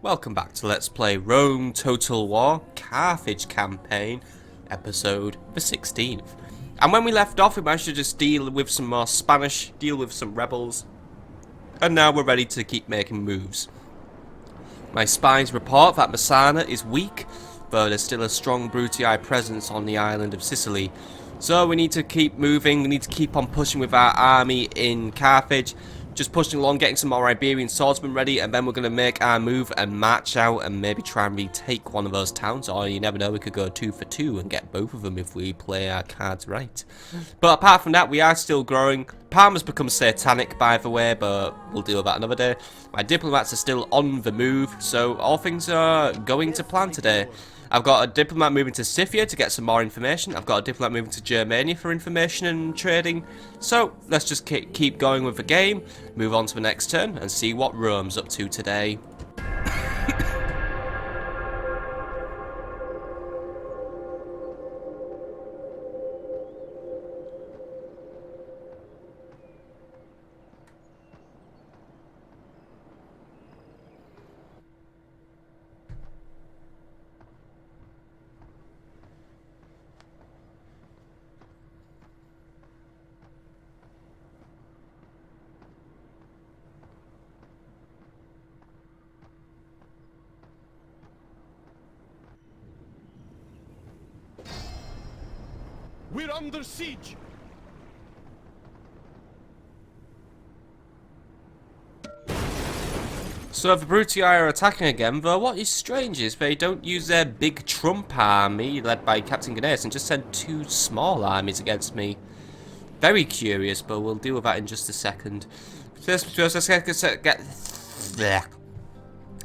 Welcome back to Let's Play Rome Total War Carthage Campaign, episode the 16th. And when we left off, we managed to just deal with some more Spanish, deal with some rebels, and now we're ready to keep making moves. My spies report that Messana is weak, but there's still a strong Brutii presence on the island of Sicily. So we need to keep moving, we need to keep on pushing with our army in Carthage. Just pushing along, getting some more Iberian swordsmen ready, and then we're going to make our move and march out and maybe try and retake one of those towns. Or you never know, we could go 2 for 2 and get both of them if we play our cards right. But apart from that, we are still growing. Parma's become satanic, by the way, but we'll deal with that another day. My diplomats are still on the move, so all things are going to plan today. I've got a diplomat moving to Scythia to get some more information. I've got a diplomat moving to Germania for information and trading. So let's just keep going with the game, move on to the next turn, and see what Rome's up to today. We're under siege! So the Brutii are attacking again, though what is strange is they don't use their big Trump army, led by Captain Gnaeus, and just send 2 small armies against me. Very curious, but we'll deal with that in just a second. First let's get...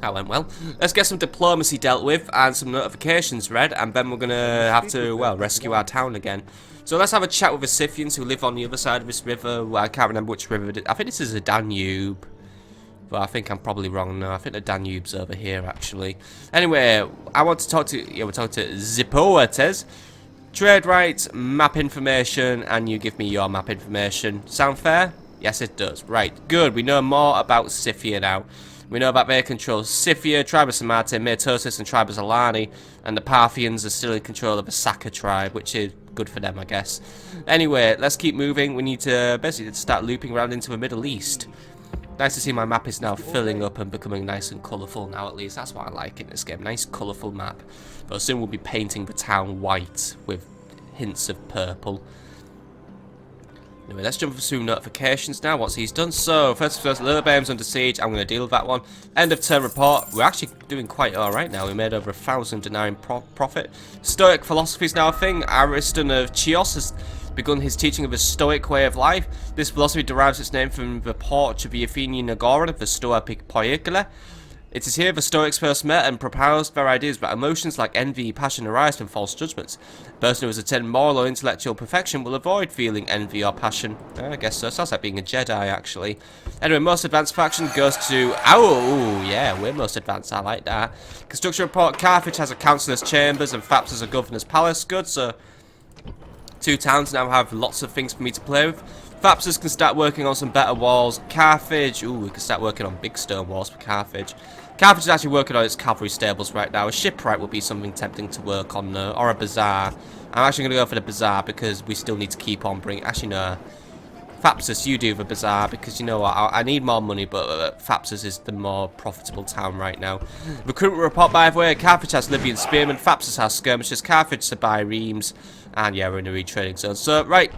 That went well. Let's get some diplomacy dealt with and some notifications read, and then we're going to have to, well, rescue our town again. So let's have a chat with the Scythians who live on the other side of this river. Well, I can't remember which river it is. I think this is a Danube. But I think I'm probably wrong now. I think the Danube's over here, actually. Anyway, I want to talk to... Yeah, we're talking to Zipoates. Trade rights, map information, and you give me your map information. Sound fair? Yes, it does. Right, good. We know more about Scythia now. We know about they control Scythia, tribe of Samarte, Metosis, and tribe of Zalani, and the Parthians are still in control of the Saka tribe, which is good for them, I guess. Anyway, let's keep moving. We need to basically start looping around into the Middle East. Nice to see my map is now filling up and becoming nice and colourful now, at least. That's what I like in this game. Nice, colourful map. But soon we'll be painting the town white with hints of purple. Anyway, let's jump through notifications now. What's he's done? So, first, Lilybaeum's under siege. I'm going to deal with that one. End of turn report. We're actually doing quite alright now. We made over 1,000 denying profit. Stoic philosophy is now a thing. Ariston of Chios has begun his teaching of a Stoic way of life. This philosophy derives its name from the porch of the Athenian Agora, the Stoa Poikile. It is here the Stoics first met and proposed their ideas about emotions like envy, passion arise from false judgments. A person who has attained moral or intellectual perfection will avoid feeling envy or passion. I guess so. Sounds like being a Jedi, actually. Anyway, most advanced faction goes to... Oh, yeah, we're most advanced. I like that. Construction report. Carthage has a councillor's chambers and Faps has a governor's palace. Good, so 2 towns now have lots of things for me to play with. Fapsus can start working on some better walls. Carthage, ooh, we can start working on big stone walls for Carthage. Carthage is actually working on its cavalry stables right now. A shipwright would be something tempting to work on, or a bazaar. I'm actually going to go for the bazaar because we still need to keep on bringing... Actually, no. Fapsus, you do the bazaar because, you know what, I need more money, but Fapsus is the more profitable town right now. Recruitment report, by the way. Carthage has Libyan spearmen. Fapsus has skirmishers. Carthage to buy reams. And, yeah, we're in a retraining zone. So, right.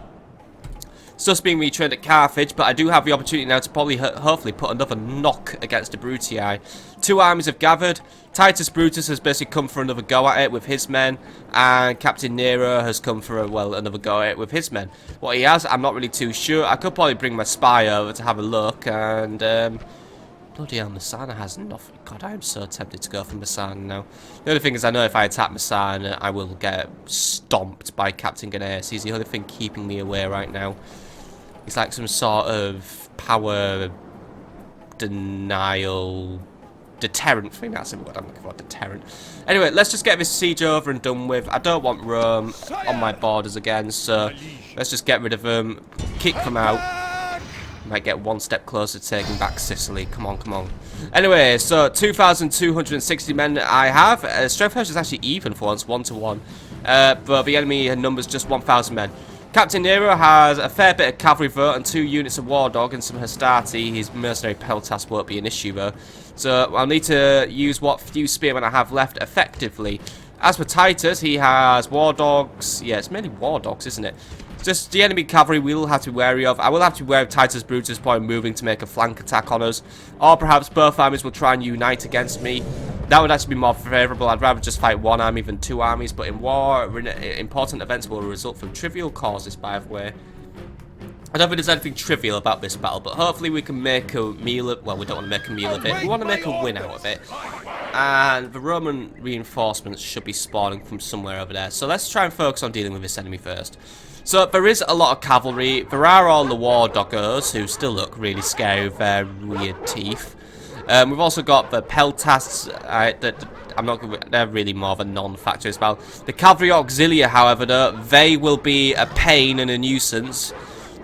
Stuff's being retrained at Carthage, but I do have the opportunity now to probably, hopefully, put another knock against the Brutii. 2 armies have gathered. Titus Brutus has basically come for another go at it with his men, and Captain Nero has come for, another go at it with his men. What he has, I'm not really too sure. I could probably bring my spy over to have a look, and, bloody hell, Messana has nothing. God, I am so tempted to go for Messana now. The other thing is, I know if I attack Messana, I will get stomped by Captain Gnaeus. He's the only thing keeping me away right now. It's like some sort of power denial deterrent thing. That's what I'm looking for, deterrent. Anyway, let's just get this siege over and done with. I don't want Rome on my borders again, so let's just get rid of them, kick them out. Might get one step closer to taking back Sicily. Come on, come on. Anyway, so 2,260 men I have. Strength pressure is actually even for once, 1-to-1. But the enemy numbers just 1,000 men. Captain Nero has a fair bit of cavalry vote and 2 units of War Dog and some Hastati. His mercenary peltas won't be an issue though. So I'll need to use what few spearmen I have left effectively. As for Titus, he has War Dogs. Yeah, it's mainly War Dogs, isn't it? Just the enemy cavalry we will have to be wary of. I will have to be wary of Titus Brutus probably moving to make a flank attack on us. Or perhaps both armies will try and unite against me. That would actually be more favourable. I'd rather just fight one army than 2 armies. But in war, important events will result from trivial causes, by the way. I don't think there's anything trivial about this battle, but hopefully we can make a meal of... Well, we don't want to make a meal of it. We want to make a win out of it. And the Roman reinforcements should be spawning from somewhere over there. So let's try and focus on dealing with this enemy first. So there is a lot of cavalry. There are all the War Doggers, who still look really scary with their weird teeth. We've also got the peltas. I'm not gonna, they're really more of a non-factor as well. The cavalry auxilia, however, though, they will be a pain and a nuisance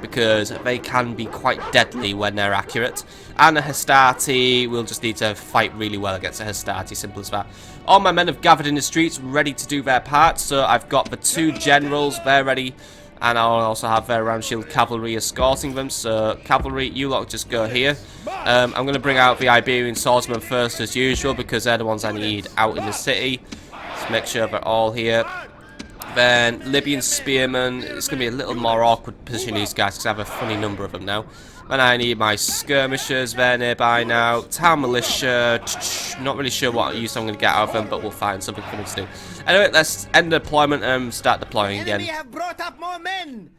because they can be quite deadly when they're accurate. And the Hastati, we'll just need to fight really well against the Hastati, simple as that. All my men have gathered in the streets, ready to do their part. So I've got the 2 generals, they're ready. And I'll also have their round shield cavalry escorting them. So cavalry, you lot just go here. I'm going to bring out the Iberian swordsmen first as usual because they're the ones I need out in the city. Let's make sure they're all here. Then Libyan spearmen, it's going to be a little more awkward position these guys because I have a funny number of them now. And I need my skirmishers, they're nearby now. Town militia, not really sure what use I'm going to get out of them, but we'll find something for them to do. Anyway, let's end the deployment and start deploying again. Enemy have brought up more men.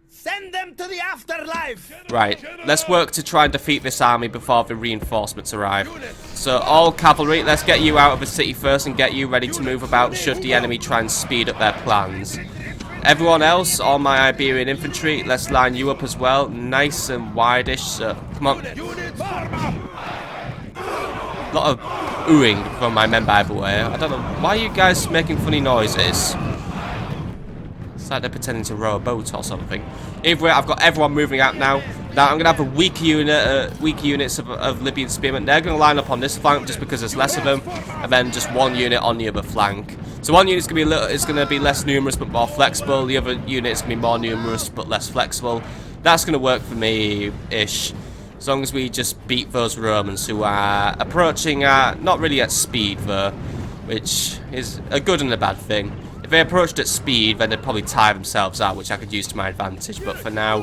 Send them to the afterlife. Right, let's work to try and defeat this army before the reinforcements arrive. So all cavalry, let's get you out of the city first and get you ready to move about should the enemy try and speed up their plans. Everyone else, all my Iberian infantry, let's line you up as well, nice and wide-ish, so come on. A lot of oohing from my men, by the way. I don't know, why are you guys making funny noises? It's like they're pretending to row a boat or something. Either way, I've got everyone moving out now. Now I'm going to have a weaker units of Libyan spearmen. They're going to line up on this flank just because there's less of them, and then just 1 unit on the other flank. So one unit's going to be less numerous but more flexible. The other unit's going to be more numerous but less flexible. That's going to work for me-ish. As long as we just beat those Romans who are approaching not really at speed though, which is a good and a bad thing. If they approached at speed, then they'd probably tire themselves out, which I could use to my advantage. But for now,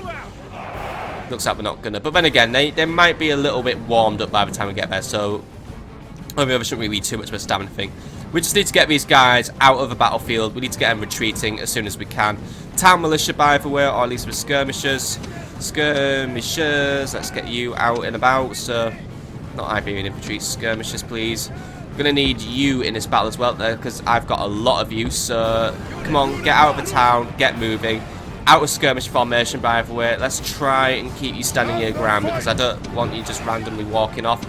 looks like we're not gonna. But then again, they might be a little bit warmed up by the time we get there, so maybe I shouldn't really be too much of a stamina thing. We just need to get these guys out of the battlefield. We need to get them retreating as soon as we can. Town militia, by the way, or at least with skirmishers. Skirmishers, let's get you out and about. So, not Iberian infantry, skirmishers, please. I'm gonna need you in this battle as well, because I've got a lot of you. So, come on, get out of the town, get moving. Out of skirmish formation, by the way. Let's try and keep you standing your ground because I don't want you just randomly walking off.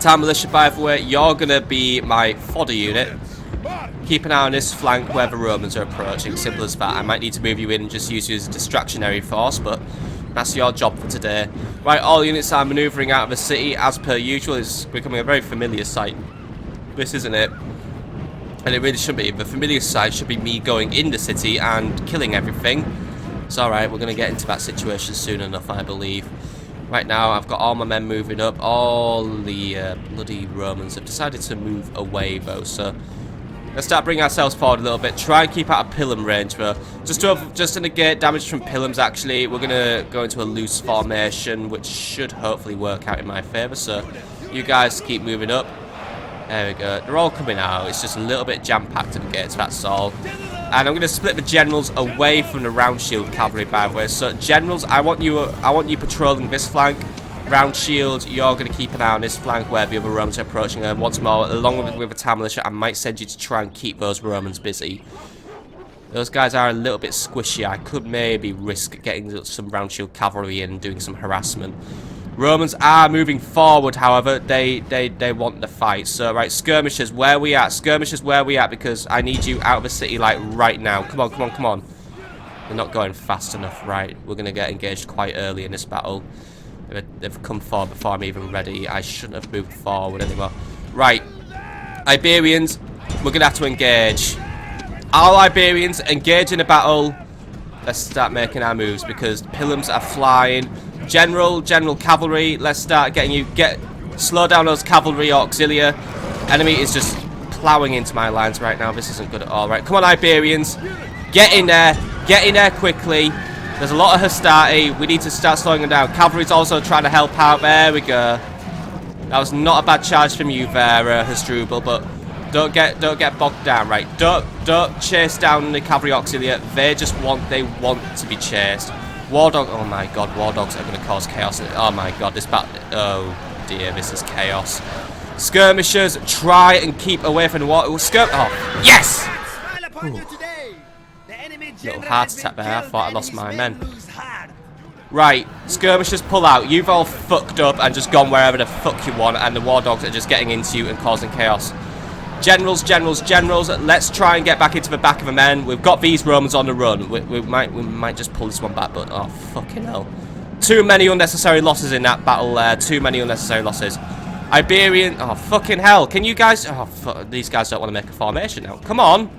Town militia, by the way, you're gonna be my fodder unit. Keep an eye on this flank where the Romans are approaching. Simple as that. I might need to move you in and just use you as a distractionary force, but that's your job for today. Right, all units are manoeuvring out of the city as per usual. It's becoming a very familiar sight. This, isn't it? And it really should be. The familiar sight should be me going in the city and killing everything. It's alright, we're going to get into that situation soon enough, I believe. Right now, I've got all my men moving up. All the bloody Romans have decided to move away, though, so let's start bringing ourselves forward a little bit. Try and keep out of pilum range, though. Just to negate damage from pilums, actually, we're going to go into a loose formation, which should hopefully work out in my favour. So, you guys keep moving up. There we go. They're all coming out. It's just a little bit jam-packed to the gates, that's all. And I'm going to split the generals away from the round shield cavalry, by the way. So, generals, I want you patrolling this flank. Round shield, you're going to keep an eye on this flank where the other Romans are approaching. And once more, along with the town militia, I might send you to try and keep those Romans busy. Those guys are a little bit squishy. I could maybe risk getting some round shield cavalry in and doing some harassment. Romans are moving forward, however. They want the fight. So, right, skirmishers, where we at? Skirmishers, where we at? Because I need you out of the city, like, right now. Come on, come on, come on. They're not going fast enough. Right, we're going to get engaged quite early in this battle. They've come forward before I'm even ready. I shouldn't have moved forward anymore. Right, Iberians, we're going to have to engage. All Iberians, engage in a battle. Let's start making our moves because Pilums are flying. General cavalry, let's start getting you. Slow down those cavalry auxilia. Enemy is just plowing into my lines right now. This isn't good at all. Right, come on, Iberians. Get in there. Get in there quickly. There's a lot of Hastati. We need to start slowing them down. Cavalry's also trying to help out. There we go. That was not a bad charge from you there, Hasdrubal, but don't get bogged down, right? Don't chase down the cavalry auxilia. They want to be chased. War dog. Oh my god, war dogs are going to cause chaos. Oh my god, this battle. Oh dear, this is chaos. Skirmishers, try and keep away from the water. Oh, yes! Little heart attack there. I thought I lost my men. Right, skirmishers, pull out. You've all fucked up and just gone wherever the fuck you want, and the war dogs are just getting into you and causing chaos. Generals, let's try and get back into the back of the men. We've got these Romans on the run. We might just pull this one back, but oh fucking hell. Too many unnecessary losses in that battle there. Too many unnecessary losses. Iberian, oh fucking hell. Can you guys, oh fuck, these guys don't want to make a formation now. Come on.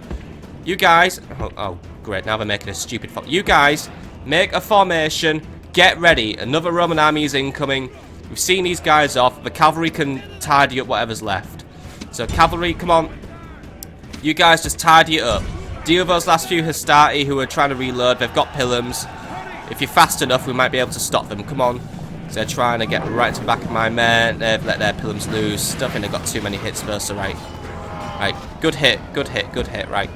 You guys, oh great, now they're making a stupid you guys, make a formation, get ready. Another Roman army is incoming. We've seen these guys off. The cavalry can tidy up whatever's left. So cavalry, come on. You guys just tidy it up. Deal with those last few Hastati who are trying to reload. They've got Pilums. If you're fast enough, we might be able to stop them. Come on. So they're trying to get right to the back of my men. They've let their Pilums loose. Don't think they've got too many hits first, so right. Right, good hit, right.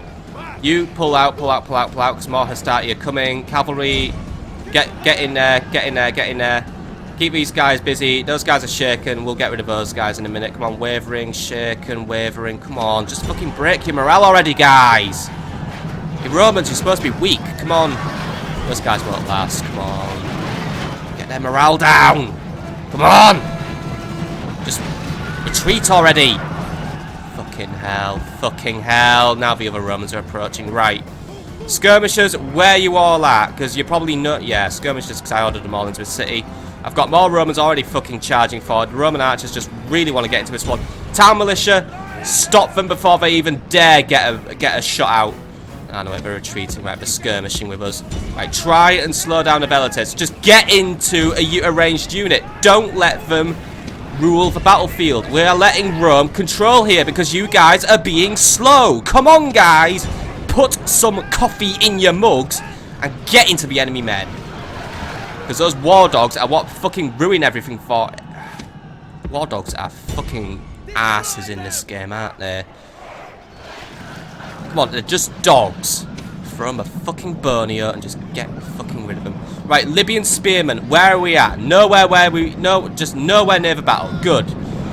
You pull out, because more Hastati are coming. Cavalry, get in there. Keep these guys busy. Those guys are shaken. We'll get rid of those guys in a minute. Come on, wavering, shaken, wavering. Come on, just fucking break your morale already, guys. You Romans, you're supposed to be weak. Come on. Those guys won't last. Come on. Get their morale down. Come on. Just retreat already. Fucking hell. Now the other Romans are approaching. Right. Skirmishers, where you all at? Because you're probably not... Yeah, skirmishers, because I ordered them all into the city. I've got more Romans already fucking charging forward. The Roman archers just really want to get into this one. Town militia, stop them before they even dare get a shot out. I know they're retreating, right? They're skirmishing with us. Right, try and slow down the Velites. Just get into a ranged unit. Don't let them rule the battlefield. We are letting Rome control here because you guys are being slow. Come on, guys. Put some coffee in your mugs and get into the enemy men. Because those war dogs are what fucking ruin everything for. War dogs are fucking asses in this game, aren't they? Come on, they're just dogs. Throw them a fucking bonio and just get fucking rid of them. Right, Libyan spearmen, where are we at? Just nowhere near the battle. Good.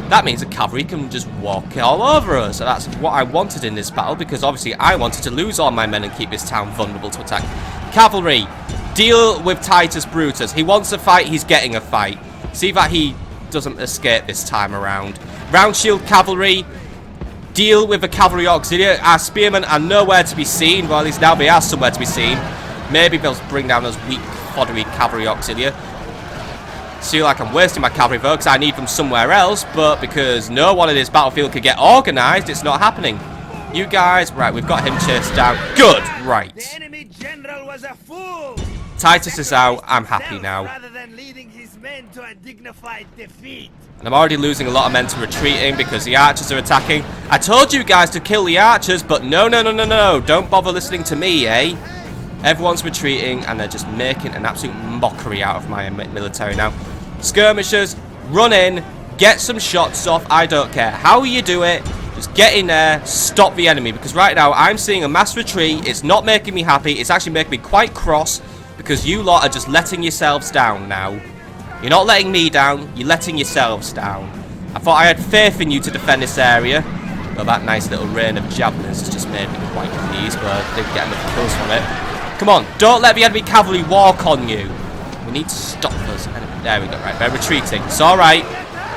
That means the cavalry can just walk all over us. So that's what I wanted in this battle, because obviously I wanted to lose all my men and keep this town vulnerable to attack. Cavalry, deal with Titus Brutus. He wants a fight, he's getting a fight. See that he doesn't escape this time around. Round shield cavalry, deal with the cavalry auxiliary. Our spearmen are nowhere to be seen. Well, at least now they are somewhere to be seen. Maybe they'll bring down those weak, foddery cavalry auxiliary. Feel like I'm wasting my cavalry though, because I need them somewhere else, but because no one in this battlefield could get organised, it's not happening. You guys, right, we've got him chased down. Good, right. The enemy general was a fool. Titus is out. I'm happy now. Rather than leading his men to a dignified defeat. And I'm already losing a lot of men to retreating because the archers are attacking. I told you guys to kill the archers, but no. Don't bother listening to me, eh? Everyone's retreating and they're just making an absolute mockery out of my military now. Skirmishers, run in, get some shots off. I don't care how you do it. Just get in there, stop the enemy. Because right now I'm seeing a mass retreat. It's not making me happy. It's actually making me quite cross because you lot are just letting yourselves down now. You're not letting me down. You're letting yourselves down. I thought I had faith in you to defend this area. But that nice little rain of javelins has just made me quite pleased. But I didn't get enough kills from it. Come on, don't let the enemy cavalry walk on you. We need to stop us. There we go, right, they're retreating. It's alright.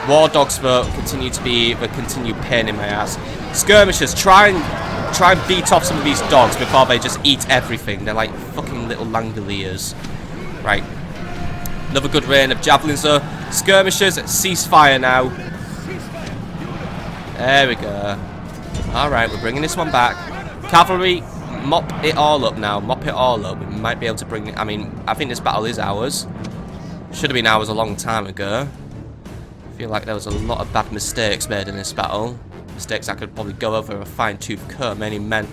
War dogs will continue to be the continued pain in my ass. Skirmishers, try and try and beat off some of these dogs before they just eat everything. They're like fucking little Langoliers. Right. Another good rain of javelins though. Skirmishers, ceasefire now. There we go. Alright, we're bringing this one back. Cavalry, mop it all up now. Mop it all up. We might be able to bring it. I mean, I think this battle is ours. Should have been ours a long time ago. I feel like there was a lot of bad mistakes made in this battle. Mistakes I could probably go over a fine-tooth comb. Many men.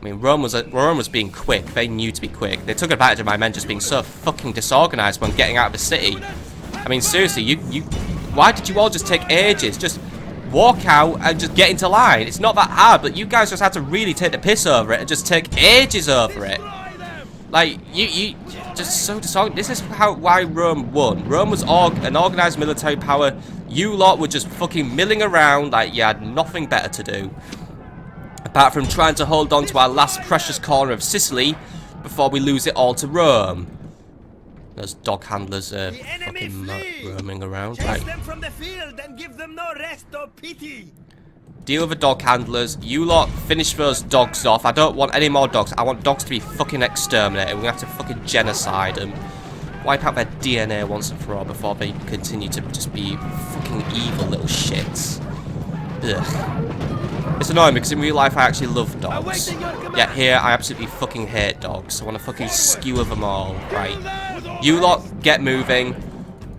I mean, Rome was being quick. They knew to be quick. They took advantage of my men just being so fucking disorganized when getting out of the city. I mean, seriously, why did you all just take ages? Just walk out and just get into line. It's not that hard, but you guys just had to really take the piss over it and just take ages over it. Like, you just so disorganized. This is why Rome won. Rome was an organized military power. You lot were just fucking milling around like you had nothing better to do. Apart from trying to hold on to our last precious corner of Sicily before we lose it all to Rome. Those dog handlers fucking roaming around. Chase them from the field and give them no rest or pity. Deal with the dog handlers. You lot finish those dogs off. I don't want any more dogs. I want dogs to be fucking exterminated. We're gonna have to fucking genocide them. Wipe out their DNA once and for all before they continue to just be fucking evil little shits. Ugh. It's annoying because in real life I actually love dogs. Yet here I absolutely fucking hate dogs. I want to fucking skewer them all. Right. You lot get moving.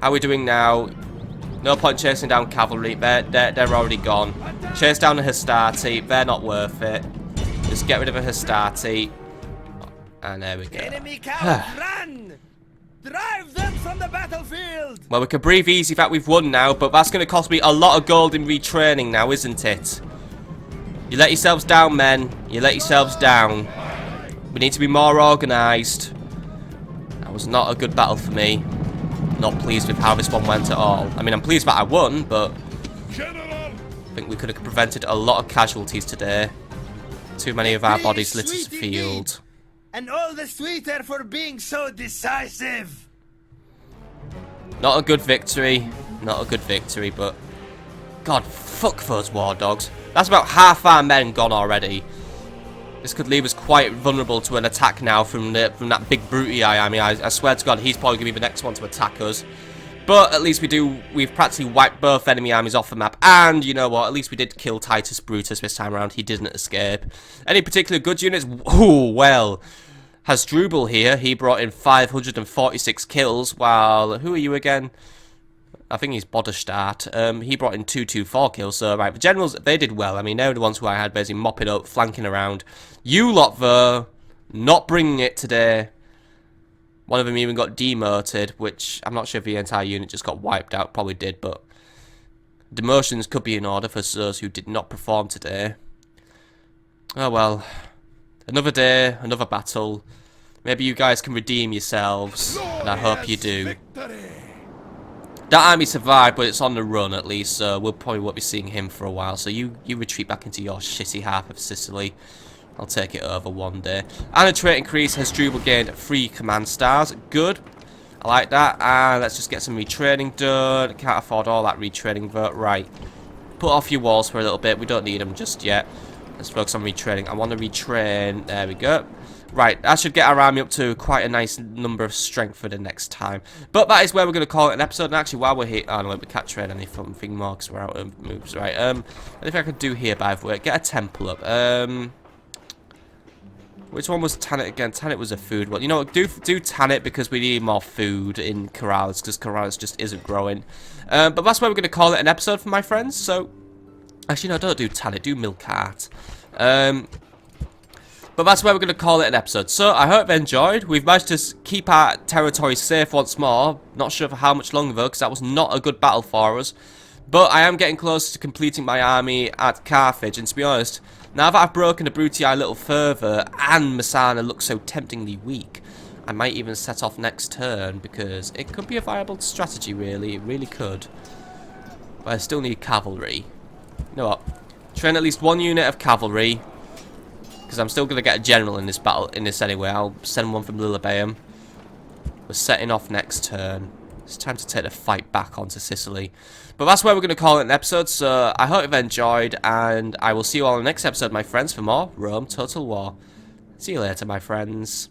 How are we doing now? No point chasing down cavalry. They're already gone. Chase down the Hastati. They're not worth it. Just get rid of a Hastati. And there we go. Enemy cows, run! Drive them from the battlefield! Well, we can breathe easy that we've won now, but that's going to cost me a lot of gold in retraining now, isn't it? You let yourselves down, men. You let yourselves down. We need to be more organised. That was not a good battle for me. Not pleased with how this one went at all. I mean, I'm pleased that I won, but I think we could have prevented a lot of casualties today. Too many of our bodies littered the field. And all the sweeter for being so decisive. Not a good victory. Not a good victory, but God, fuck those war dogs. That's about half our men gone already. This could leave us quite vulnerable to an attack now from that big Brutii. I mean, I swear to God, he's probably going to be the next one to attack us. But at least we've practically wiped both enemy armies off the map. And you know what, at least we did kill Titus Brutus this time around. He didn't escape. Any particular good units? Ooh, well, Hasdrubal here, he brought in 546 kills, while, who are you again? I think he's Boderstadt. He brought in 224 kills, so right, the generals, they did well. I mean, they were the ones who I had basically mopping up, flanking around. You lot, though, not bringing it today. One of them even got demoted, which I'm not sure if the entire unit just got wiped out. Probably did, but demotions could be in order for those who did not perform today. Oh well. Another day, another battle. Maybe you guys can redeem yourselves, and I hope you do. That army survived, but it's on the run at least, so we'll probably won't be seeing him for a while. So you retreat back into your shitty half of Sicily. I'll take it over one day. And a trait increase has Hasdrubal gained 3 command stars. Good. I like that. And let's just get some retraining done. Can't afford all that retraining, but right. Put off your walls for a little bit. We don't need them just yet. Let's focus on retraining. I want to retrain. There we go. Right, that should get our army up to quite a nice number of strength for the next time. But that is where we're going to call it an episode. And actually, while we're here... Oh, no, we can't train anything more because we're out of moves. Right, anything I could do here, by the way. Get a temple up. Which one was Tanit again? Tanit was a food one. You know what? Do Tanit because we need more food in Corrales because Corrales just isn't growing. But that's where we're going to call it an episode for my friends. So, actually, no, don't do Tanit. Do Milcart. But that's where we're going to call it an episode. So, I hope you enjoyed. We've managed to keep our territory safe once more. Not sure for how much longer, though, because that was not a good battle for us. But I am getting close to completing my army at Carthage. And to be honest, now that I've broken the Brutii a little further, and Messana looks so temptingly weak, I might even set off next turn, because it could be a viable strategy, really. It really could. But I still need cavalry. You know what? Train at least 1 unit of cavalry. Because I'm still going to get a general in this battle, anyway. I'll send one from Lilybaeum. We're setting off next turn. It's time to take the fight back onto Sicily. But that's where we're going to call it an episode, so I hope you've enjoyed, and I will see you all in the next episode, my friends, for more Rome Total War. See you later, my friends.